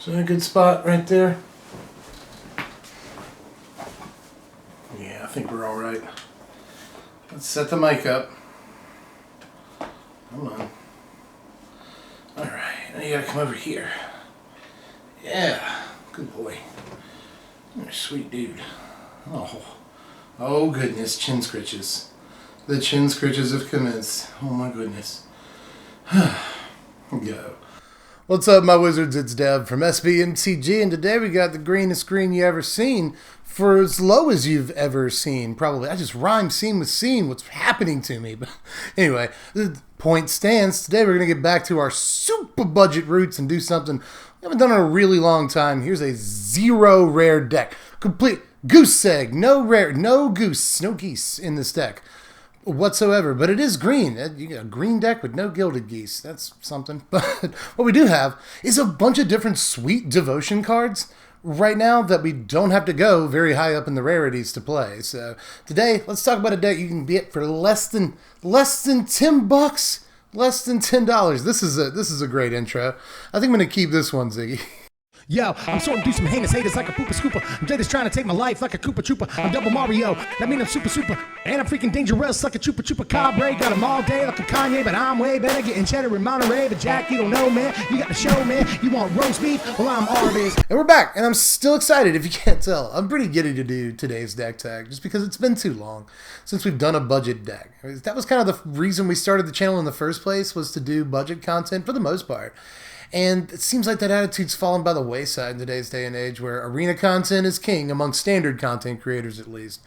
Is that a good spot right there? Yeah, I think we're all right. Let's set the mic up. Hold on. All right, now you gotta come over here. Yeah, good boy. You're a sweet dude. Oh goodness, chin scritches. The chin scritches have commenced. Oh my goodness. Go. What's up, my wizards? It's Dev from Mtg, and today we got the greenest screen you ever seen for as low as you've ever seen. Probably. I just rhymed scene with scene. What's happening to me? But anyway, the point stands. Today we're going to get back to our super budget roots and do something we haven't done in a really long time. Here's a 0 rare deck. Complete goose egg. No rare, no geese in this deck whatsoever, but it is green. You get a green deck with no gilded geese. That's something. But what we do have is a bunch of different sweet devotion cards right now that we don't have to go very high up in the rarities to play. So today, let's talk about a deck you can get for less than $10, less than $10. This is a great intro. I think I'm gonna keep this one, Ziggy. Yo, I'm sorting through some heinous haters like a pooper scooper. I'm just trying to take my life like a Koopa Trooper. I'm double Mario, that mean I'm super. And I'm freaking dangerous like a Chupa Cabre. Got them all day like a Kanye, but I'm way better getting cheddar in Monterey. But Jack, you don't know, man. You got the show, man. You want roast beef? Well, I'm Arby's. And we're back, and I'm still excited if you can't tell. I'm pretty giddy to do today's deck tag just because it's been too long since we've done a budget deck. That was kind of the reason we started the channel in the first place, was to do budget content for the most part. And it seems like that attitude's fallen by the wayside in today's day and age, where arena content is king among standard content creators, at least.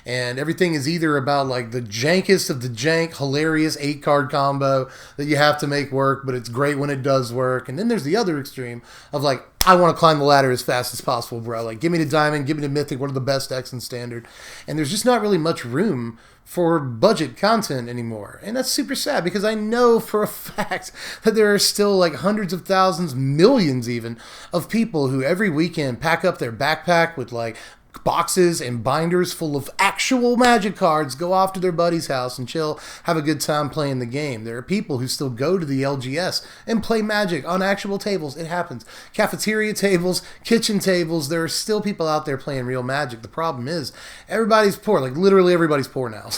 And everything is either about like the jankiest of the jank, hilarious 8-card combo that you have to make work, but it's great when it does work. And then there's the other extreme of like, I want to climb the ladder as fast as possible, bro. Like, give me the diamond, give me the mythic, what are the best decks in standard? And there's just not really much room for budget content anymore. And that's super sad, because I know for a fact that there are still like hundreds of thousands, millions even, of people who every weekend pack up their backpack with like boxes and binders full of actual Magic cards, go off to their buddy's house and chill, have a good time playing the game. There are people who still go to the LGS and play Magic on actual tables. It happens. Cafeteria tables, kitchen tables, there are still people out there playing real Magic. The problem is, everybody's poor. Like, literally everybody's poor now.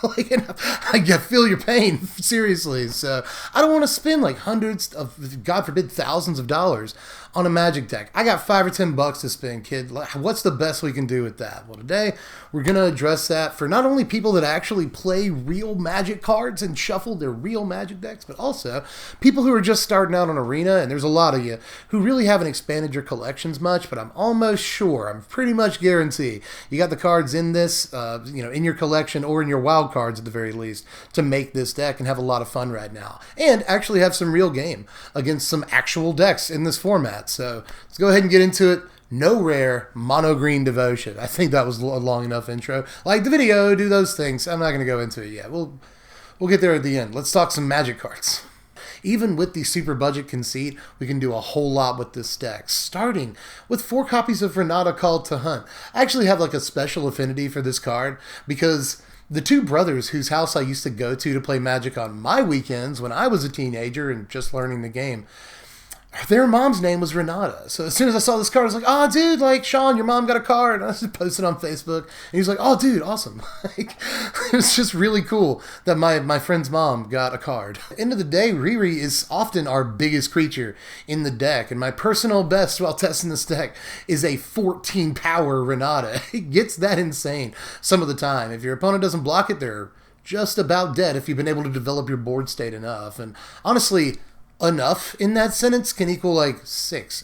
Like, I feel your pain, seriously. So I don't want to spend like hundreds of, God forbid, thousands of dollars on a Magic deck. I got $5 or $10 to spend, kid. What's the best we can do with that? Well, today we're going to address that for not only people that actually play real Magic cards and shuffle their real Magic decks, but also people who are just starting out on Arena. And there's a lot of you who really haven't expanded your collections much, but I'm almost sure, I'm pretty much guarantee you got the cards in this, in your collection or in your wild cards at the very least, to make this deck and have a lot of fun right now, and actually have some real game against some actual decks in this format. So let's go ahead and get into it. No rare, mono green devotion. I think that was a long enough intro. Like the video, do those things. I'm not going to go into it yet. We'll get there at the end. Let's talk some Magic cards. Even with the super budget conceit, we can do a whole lot with this deck, starting with 4 copies of Renata Called to Hunt. I actually have like a special affinity for this card, because the 2 brothers whose house I used to go to play Magic on my weekends when I was a teenager and just learning the game, their mom's name was Renata. So as soon as I saw this card, I was like, oh, dude, like, Sean, your mom got a card. And I just posted on Facebook. And he was like, oh, dude, awesome. Like, it was just really cool that my friend's mom got a card. End of the day, Riri is often our biggest creature in the deck. And my personal best while testing this deck is a 14 power Renata. It gets that insane some of the time. If your opponent doesn't block it, they're just about dead if you've been able to develop your board state enough. And honestly, enough in that sentence can equal like 6.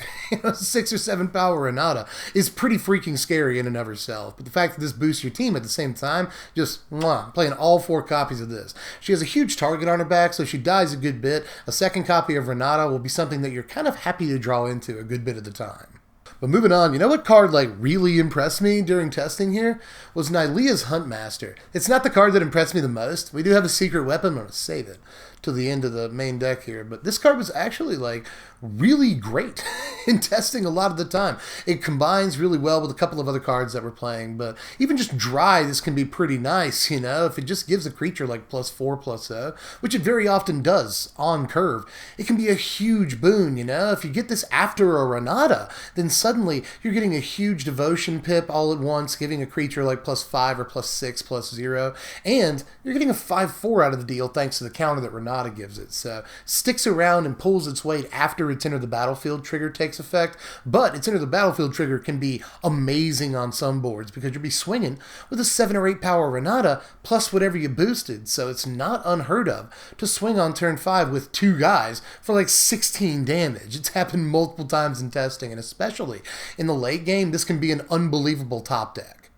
6 or 7 power Renata is pretty freaking scary in and of herself. But the fact that this boosts your team at the same time, just playing all 4 copies of this. She has a huge target on her back, so she dies a good bit. A second copy of Renata will be something that you're kind of happy to draw into a good bit of the time. But moving on, you know what card like really impressed me during testing here? Was Nylea's Huntmaster. It's not the card that impressed me the most. We do have a secret weapon, I'm going to save it to the end of the main deck here. But this card was actually like really great in testing a lot of the time. It combines really well with a couple of other cards that we're playing, but even just dry, this can be pretty nice, you know, if it just gives a creature like +4/+0, which it very often does on curve. It can be a huge boon, you know. If you get this after a Renata, then suddenly you're getting a huge devotion pip all at once, giving a creature like +5 or +6/+0, and you're getting a 5/4 out of the deal thanks to the counter that Renata gives it. So sticks around and pulls its weight after its enter the battlefield trigger takes effect, but its enter the battlefield trigger can be amazing on some boards because you'll be swinging with a 7 or 8 power Renata plus whatever you boosted, so it's not unheard of to swing on turn 5 with 2 guys for like 16 damage. It's happened multiple times in testing, and especially in the late game, this can be an unbelievable top deck.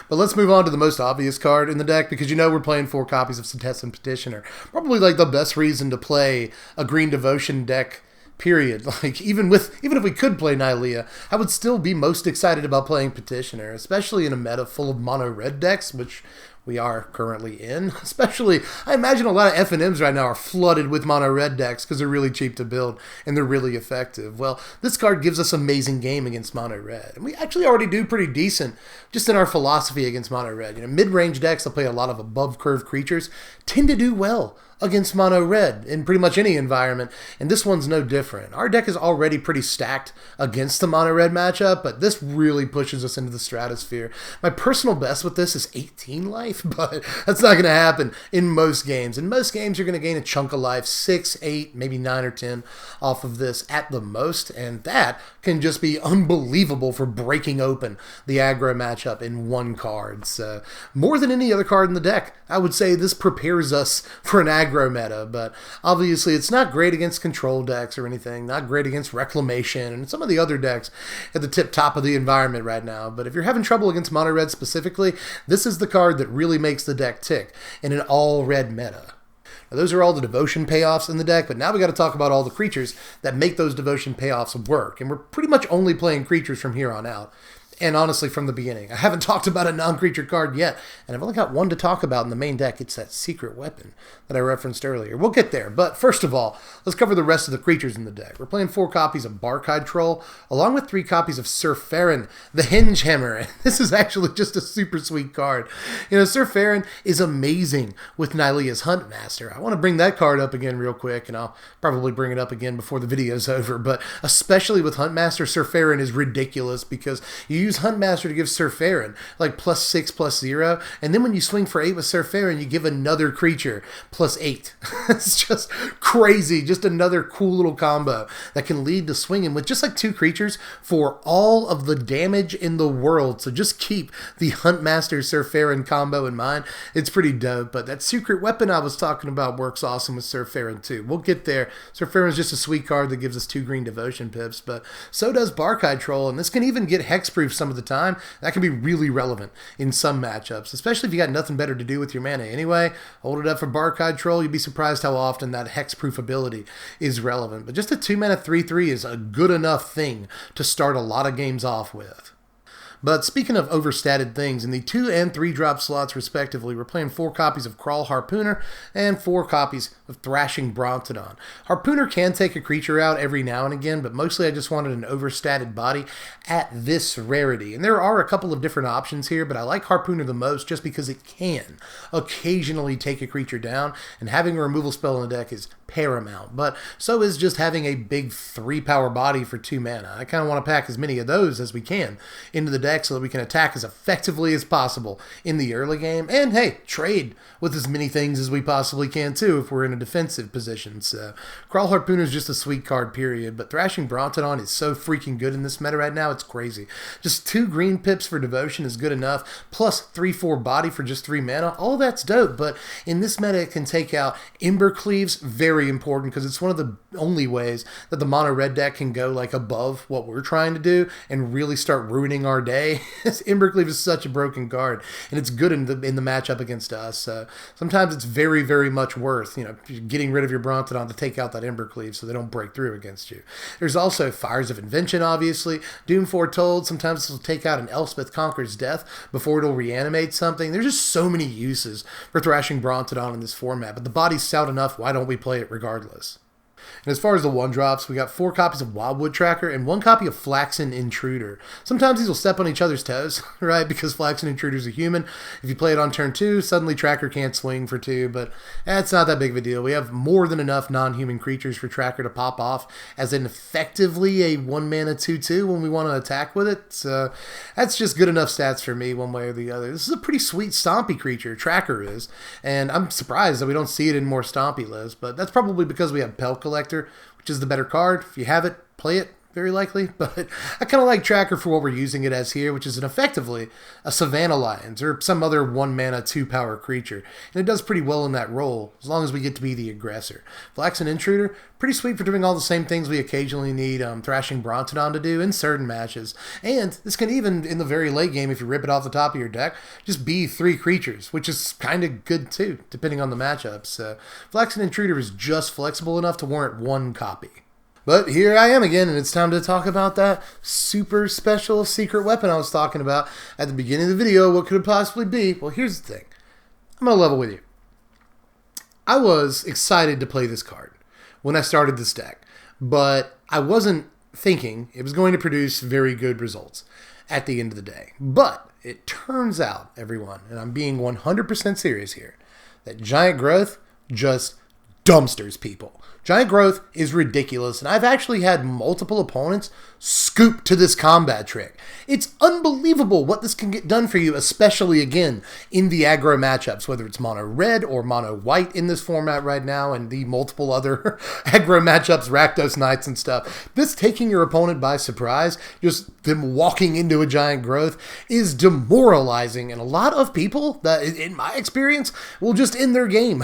But let's move on to the most obvious card in the deck, because you know we're playing 4 copies of Cetessan Petitioner. Probably like the best reason to play a green devotion deck, period. Like even if we could play Nylea, I would still be most excited about playing Petitioner, especially in a meta full of mono red decks, which we are currently in. Especially, I imagine a lot of F&Ms right now are flooded with mono red decks because they're really cheap to build and they're really effective. Well, this card gives us amazing game against mono red, and we actually already do pretty decent just in our philosophy against mono red. You know, mid-range decks that play a lot of above curve creatures tend to do well against mono red in pretty much any environment, and this one's no different. Our deck is already pretty stacked against the mono red matchup, but this really pushes us into the stratosphere. My personal best with this is 18 life, but that's not going to happen in most games. In most games, you're going to gain a chunk of life, 6, 8, maybe 9 or 10 off of this at the most, and that can just be unbelievable for breaking open the aggro matchup in one card. So more than any other card in the deck, I would say this prepares us for an aggro meta, but obviously it's not great against control decks or anything, not great against Reclamation and some of the other decks at the top of the environment right now. But if you're having trouble against mono red specifically, this is the card that really makes the deck tick in an all red meta. Now, those are all the devotion payoffs in the deck, but now we got to talk about all the creatures that make those devotion payoffs work, and we're pretty much only playing creatures from here on out. And honestly, from the beginning, I haven't talked about a non-creature card yet, and I've only got one to talk about in the main deck. It's that secret weapon that I referenced earlier. We'll get there, but first of all, let's cover the rest of the creatures in the deck. We're playing 4 copies of Barkhide Troll, along with 3 copies of Sir Farron, the Hinge Hammer. This is actually just a super sweet card. You know, Sir Farron is amazing with Nylea's Huntmaster. I want to bring that card up again real quick, and I'll probably bring it up again before the video's over, but especially with Huntmaster, Sir Farron is ridiculous because you use Huntmaster to give Sir Farron like +6/+0, and then when you swing for 8 with Sir Farron, you give another creature +8. It's just crazy. Just another cool little combo that can lead to swinging with just like 2 creatures for all of the damage in the world. So just keep the Huntmaster Sir Farron combo in mind. It's pretty dope, but that secret weapon I was talking about works awesome with Sir Farron too. We'll get there. Sir Farron's just a sweet card that gives us 2 green devotion pips, but so does Barkhide Troll, and this can even get hexproof some of the time. That can be really relevant in some matchups, especially if you got nothing better to do with your mana anyway. Hold it up for Barkhide Troll. You'd be surprised how often that hexproof ability is relevant. But just a 2-mana 3/3 is a good enough thing to start a lot of games off with. But speaking of overstated things, in the 2 and 3 drop slots respectively, we're playing 4 copies of Kraul Harpooner and 4 copies of Thrashing Brontodon. Harpooner can take a creature out every now and again, but mostly I just wanted an overstated body at this rarity. And there are a couple of different options here, but I like Harpooner the most just because it can occasionally take a creature down, and having a removal spell in the deck is paramount. But so is just having a big 3-power body for 2 mana. I kind of want to pack as many of those as we can into the deck so that we can attack as effectively as possible in the early game, and hey, trade with as many things as we possibly can too if we're in a defensive position. So Kraul Harpooner is just a sweet card, period, but Thrashing Brontodon is so freaking good in this meta right now, it's crazy. Just 2 green pips for devotion is good enough, plus 3/4 body for just 3 mana. All that's dope, but in this meta it can take out Ember Cleaves, very important because it's one of the only ways that the mono red deck can go like above what we're trying to do and really start ruining our day. day. Embercleave is such a broken card, and it's good in the matchup against us. Sometimes it's very, very much worth, getting rid of your Brontodon to take out that Embercleave so they don't break through against you. There's also Fires of Invention, obviously. Doom Foretold, sometimes it'll take out an Elspeth Conqueror's Death before it'll reanimate something. There's just so many uses for thrashing Brontodon in this format, but the body's stout enough, why don't we play it regardless? And as far as the 1-drops, we got 4 copies of Wildwood Tracker and 1 copy of Flaxen Intruder. Sometimes these will step on each other's toes, right? Because Flaxen Intruder's a human. If you play it on turn 2, suddenly Tracker can't swing for 2, but it's not that big of a deal. We have more than enough non-human creatures for Tracker to pop off as in effectively a 1-mana 2/2 when we want to attack with it. So that's just good enough stats for me one way or the other. This is a pretty sweet stompy creature, Tracker is, and I'm surprised that we don't see it in more stompy lists, but that's probably because we have Pelt Collector, which is the better card. If you have it, play it, very likely. But I kind of like Tracker for what we're using it as here, which is effectively a Savannah Lions or some other 1-mana 2-power creature. And it does pretty well in that role, as long as we get to be the aggressor. Flaxen Intruder, pretty sweet for doing all the same things we occasionally need Thrashing Brontodon to do in certain matches. And this can even, in the very late game, if you rip it off the top of your deck, just be 3 creatures, which is kind of good too, depending on the matchup. So Flaxen Intruder is just flexible enough to warrant 1 copy. But here I am again, and it's time to talk about that super special secret weapon I was talking about at the beginning of the video. What could it possibly be? Well, here's the thing. I'm going to level with you. I was excited to play this card when I started this deck, but I wasn't thinking it was going to produce very good results at the end of the day. But it turns out, everyone, and I'm being 100% serious here, that Giant Growth just dumpsters people. Giant Growth is ridiculous, and I've actually had multiple opponents scoop to this combat trick. It's unbelievable what this can get done for you, especially, again, in the aggro matchups, whether it's mono red or mono white in this format right now, and the multiple other aggro matchups, Rakdos Knights and stuff. This taking your opponent by surprise, just them walking into a Giant Growth, is demoralizing, and a lot of people, that, in my experience, will just end their game.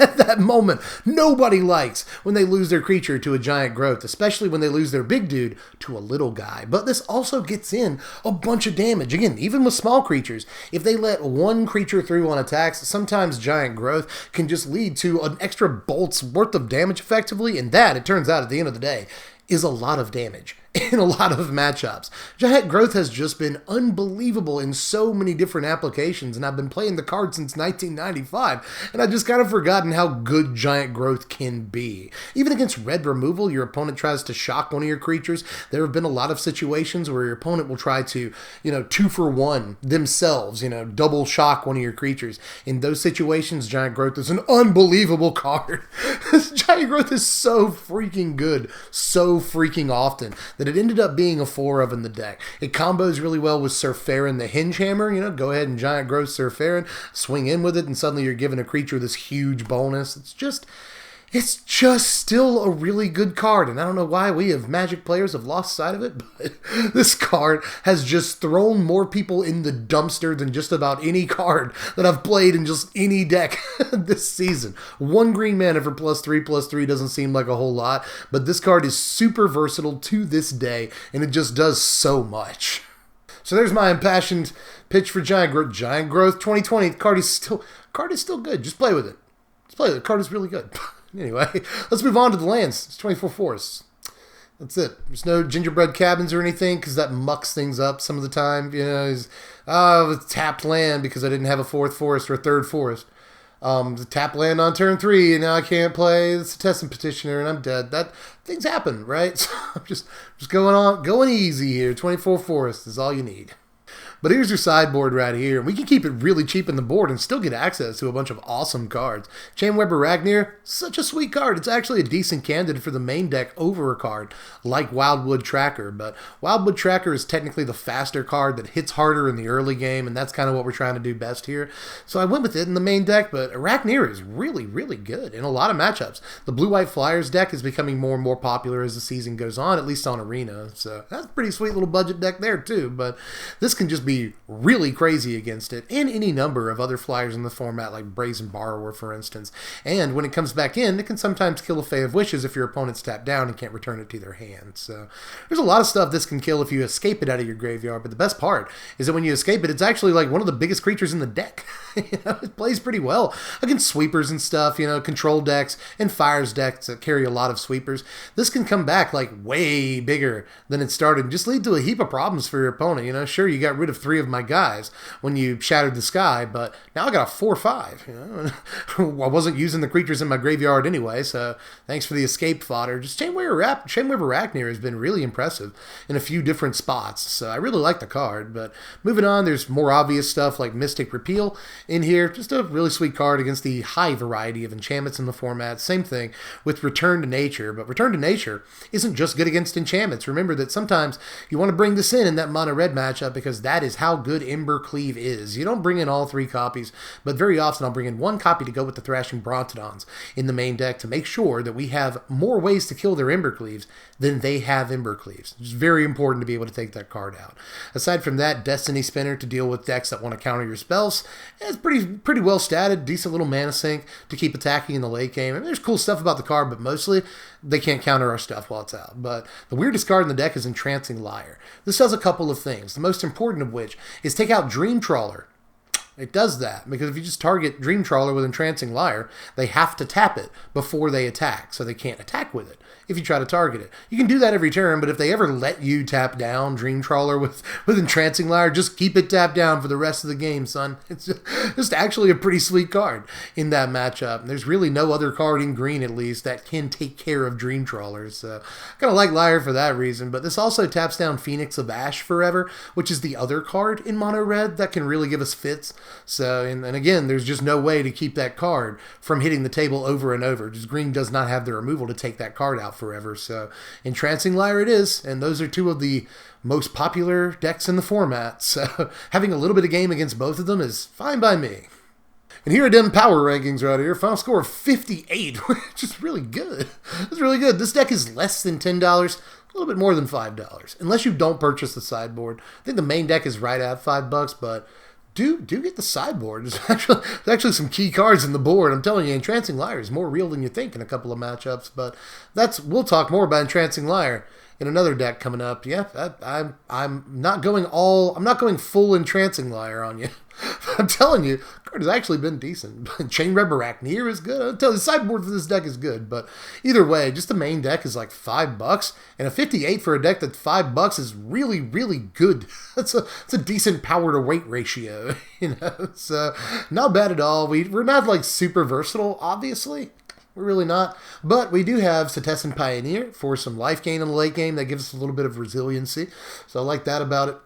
At that moment, nobody likes when they lose their creature to a Giant Growth, especially when they lose their big dude to a little guy. But this also gets in a bunch of damage. Again, even with small creatures, if they let 1 creature through on attacks, sometimes Giant Growth can just lead to an extra bolt's worth of damage effectively, and that, it turns out at the end of the day, is a lot of damage in a lot of matchups. Giant Growth has just been unbelievable in so many different applications, and I've been playing the card since 1995, and I've just kind of forgotten how good Giant Growth can be. Even against red removal, your opponent tries to shock one of your creatures. There have been a lot of situations where your opponent will try to, 2-for-1 themselves, double shock one of your creatures. In those situations, Giant Growth is an unbelievable card. Giant Growth is so freaking good, so freaking often, that it ended up being a 4 of in the deck. It combos really well with Surferin the Hinge Hammer. Go ahead and Giant Growth Surferin, swing in with it, and suddenly you're giving a creature this huge bonus. It's just still a really good card, and I don't know why we have Magic players have lost sight of it, but this card has just thrown more people in the dumpster than just about any card that I've played in just any deck this season. 1 green mana for +3/+3 doesn't seem like a whole lot, but this card is super versatile to this day, and it just does so much. So there's my impassioned pitch for Giant Growth. Giant Growth 2020. The card is still good. Just play with it. The card is really good. Anyway, let's move on to the lands. It's 24 forests. That's it. There's no gingerbread cabins or anything because that mucks things up some of the time. It's tapped land because I didn't have a 4th forest or a 3rd forest. The tap land on turn 3 and now I can't play. It's a Tessin Petitioner and I'm dead. Things happen, right? So I'm just going easy here. 24 forests is all you need. But here's your sideboard right here. We can keep it really cheap in the board and still get access to a bunch of awesome cards. Chainweb Arachnir, such a sweet card. It's actually a decent candidate for the main deck over a card like Wildwood Tracker. But Wildwood Tracker is technically the faster card that hits harder in the early game, and that's kind of what we're trying to do best here. So I went with it in the main deck, but Arachnir is really, really good in a lot of matchups. The Blue-White Flyers deck is becoming more and more popular as the season goes on, at least on Arena. So that's a pretty sweet little budget deck there too, but this can just be be really crazy against it, and any number of other flyers in the format, like Brazen Borrower, for instance. And when it comes back in, it can sometimes kill a Fae of Wishes if your opponent's tapped down and can't return it to their hand. So there's a lot of stuff this can kill if you escape it out of your graveyard, but the best part is that when you escape it, it's actually like one of the biggest creatures in the deck. It plays pretty well against sweepers and stuff, control decks and fires decks that carry a lot of sweepers. This can come back like way bigger than it started and just lead to a heap of problems for your opponent. Sure, you got rid of 3 of my guys when you shattered the sky, but now I got a 4/5. I wasn't using the creatures in my graveyard anyway, so thanks for the escape fodder. Just Chainwave Arachnir has been really impressive in a few different spots, so I really like the card. But moving on, there's more obvious stuff like Mystic Repeal in here. Just a really sweet card against the high variety of enchantments in the format. Same thing with Return to Nature, but Return to Nature isn't just good against enchantments. Remember that sometimes you want to bring this in that mono red matchup because that is how good Embercleave is. You don't bring in all 3 copies, but very often I'll bring in 1 copy to go with the Thrashing Brontodons in the main deck to make sure that we have more ways to kill their Embercleaves than they have Embercleaves. It's very important to be able to take that card out. Aside from that, Destiny Spinner to deal with decks that want to counter your spells. It's pretty well statted, decent little mana sink to keep attacking in the late game. There's cool stuff about the card, but mostly they can't counter our stuff while it's out. But the weirdest card in the deck is Entrancing Liar. This does a couple of things, the most important of which is take out Dream Trawler. It does that because if you just target Dream Trawler with Entrancing Liar, they have to tap it before they attack, so they can't attack with it if you try to target it. You can do that every turn, but if they ever let you tap down Dream Trawler with Entrancing Liar, just keep it tapped down for the rest of the game, son. It's just actually a pretty sweet card in that matchup. There's really no other card in green, at least, that can take care of Dream Trawlers. So I kind of like Liar for that reason, but this also taps down Phoenix of Ash forever, which is the other card in mono red that can really give us fits. So, and again, there's just no way to keep that card from hitting the table over and over. Just green does not have the removal to take that card out forever. So Entrancing Liar it is, and those are 2 of the most popular decks in the format. So having a little bit of game against both of them is fine by me. And here are them power rankings right here. Final score of 58, which is really good. It's really good. This deck is less than $10, a little bit more than $5, unless you don't purchase the sideboard. I think the main deck is right at $5, but do get the sideboard. There's actually some key cards in the board. I'm telling you, Entrancing Liar is more real than you think in a couple of matchups, but we'll talk more about Entrancing Liar in another deck coming up. Yeah, I'm not going full Entrancing Liar on you. I'm telling you, the card has actually been decent. Chainwave Arachnir is good. I'll tell you, the sideboard for this deck is good. But either way, just the main deck is like $5, and a 58 for a deck that's $5 is really, really good. It's a decent power to weight ratio, So not bad at all. We're not like super versatile, obviously. We're really not. But we do have Setessan Pioneer for some life gain in the late game that gives us a little bit of resiliency. So I like that about it.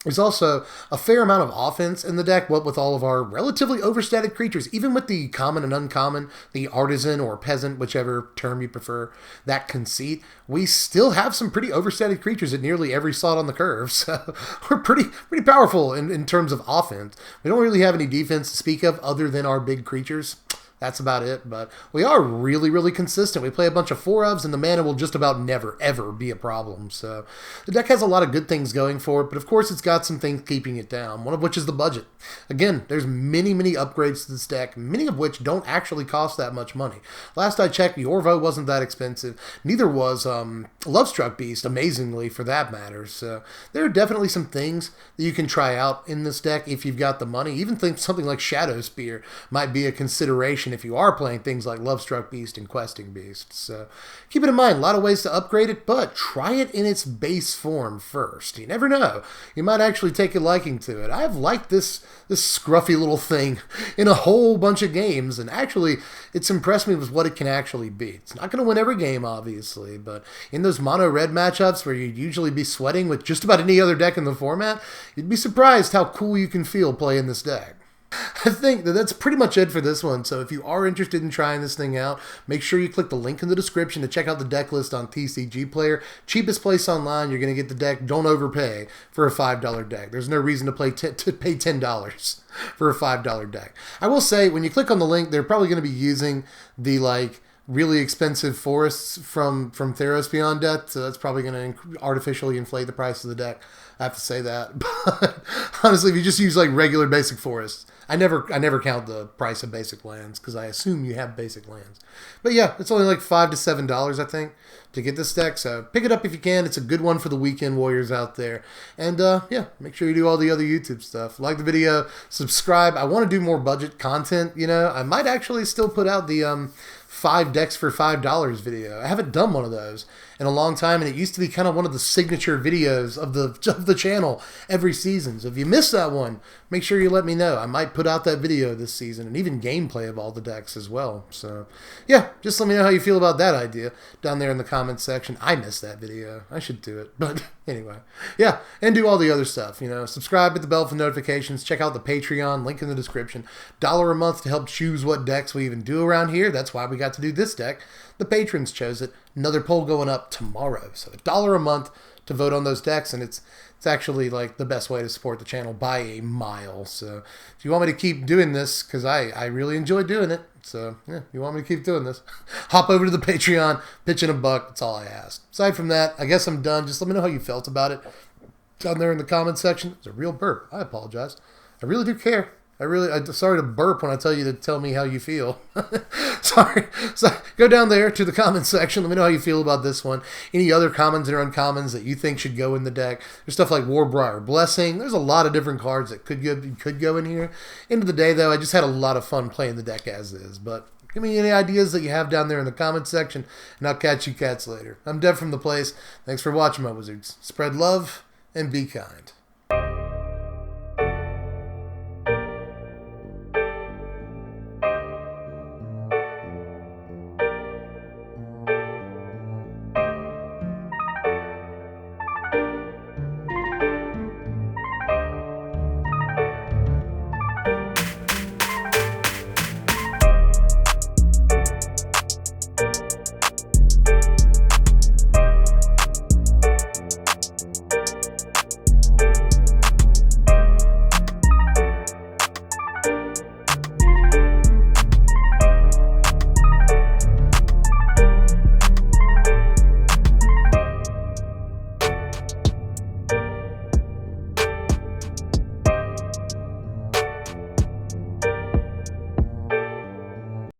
There's also a fair amount of offense in the deck, what with all of our relatively overstated creatures, even with the common and uncommon, the artisan or peasant, whichever term you prefer, that conceit. We still have some pretty overstated creatures at nearly every slot on the curve, so we're pretty powerful in terms of offense. We don't really have any defense to speak of other than our big creatures. That's about it, but we are really, really consistent. We play a bunch of 4-ofs, and the mana will just about never, ever be a problem. So the deck has a lot of good things going for it, but of course it's got some things keeping it down, one of which is the budget. Again, there's many, many upgrades to this deck, many of which don't actually cost that much money. Last I checked, Yorvo wasn't that expensive. Neither was Lovestruck Beast, amazingly, for that matter. So there are definitely some things that you can try out in this deck if you've got the money. Even think something like Shadow Spear might be a consideration if you are playing things like Lovestruck Beast and Questing Beast. So keep it in mind, a lot of ways to upgrade it, but try it in its base form first. You never know. You might actually take a liking to it. I've liked this scruffy little thing in a whole bunch of games, and actually it's impressed me with what it can actually be. It's not going to win every game, obviously, but in those mono red matchups where you'd usually be sweating with just about any other deck in the format, you'd be surprised how cool you can feel playing this deck. I think that's pretty much it for this one. So if you are interested in trying this thing out, make sure you click the link in the description to check out the deck list on TCG Player. Cheapest place online. You're going to get the deck. Don't overpay for a $5 deck. There's no reason to pay $10 for a $5 deck. I will say, when you click on the link, they're probably going to be using the really expensive forests from Theros Beyond Death, so that's probably going to artificially inflate the price of the deck. I have to say that. But honestly, if you just use like regular basic forests, I never count the price of basic lands because I assume you have basic lands. But yeah, it's only like $5 to $7, I think, to get this deck. So pick it up if you can. It's a good one for the weekend warriors out there. And yeah, make sure you do all the other YouTube stuff. Like the video, subscribe. I want to do more budget content. You know, I might actually still put out the 5 decks for $5 video. I haven't done one of those in a long time, and it used to be kind of one of the signature videos of the channel every season. So if you missed that one, make sure you let me know. I might put out that video this season, and even gameplay of all the decks as well. So yeah, just let me know how you feel about that idea down there in the comments section. I missed that video. I should do it, but anyway, yeah, and do all the other stuff. You know, subscribe, hit the bell for notifications, check out the Patreon, link in the description. $1 a month to help choose what decks we even do around here. That's why we got to do this deck. The patrons chose it. Another poll going up tomorrow. So $1 a month to vote on those decks, and it's actually like the best way to support the channel by a mile. So if you want me to keep doing this, because I really enjoy doing it, so yeah, if you want me to keep doing this, hop over to the Patreon, pitch in $1. That's all I ask. Aside from that, I guess I'm done. Just let me know how you felt about it down there in the comment section. It's a real burp. I apologize. I really do care. I'm sorry to burp when I tell you to tell me how you feel. Sorry. So go down there to the comments section. Let me know how you feel about this one. Any other commons or uncommons that you think should go in the deck. There's stuff like Warbriar Blessing. There's a lot of different cards that could go in here. End of the day, though, I just had a lot of fun playing the deck as is. But give me any ideas that you have down there in the comments section, and I'll catch you cats later. I'm Dev from the place. Thanks for watching, my wizards. Spread love and be kind.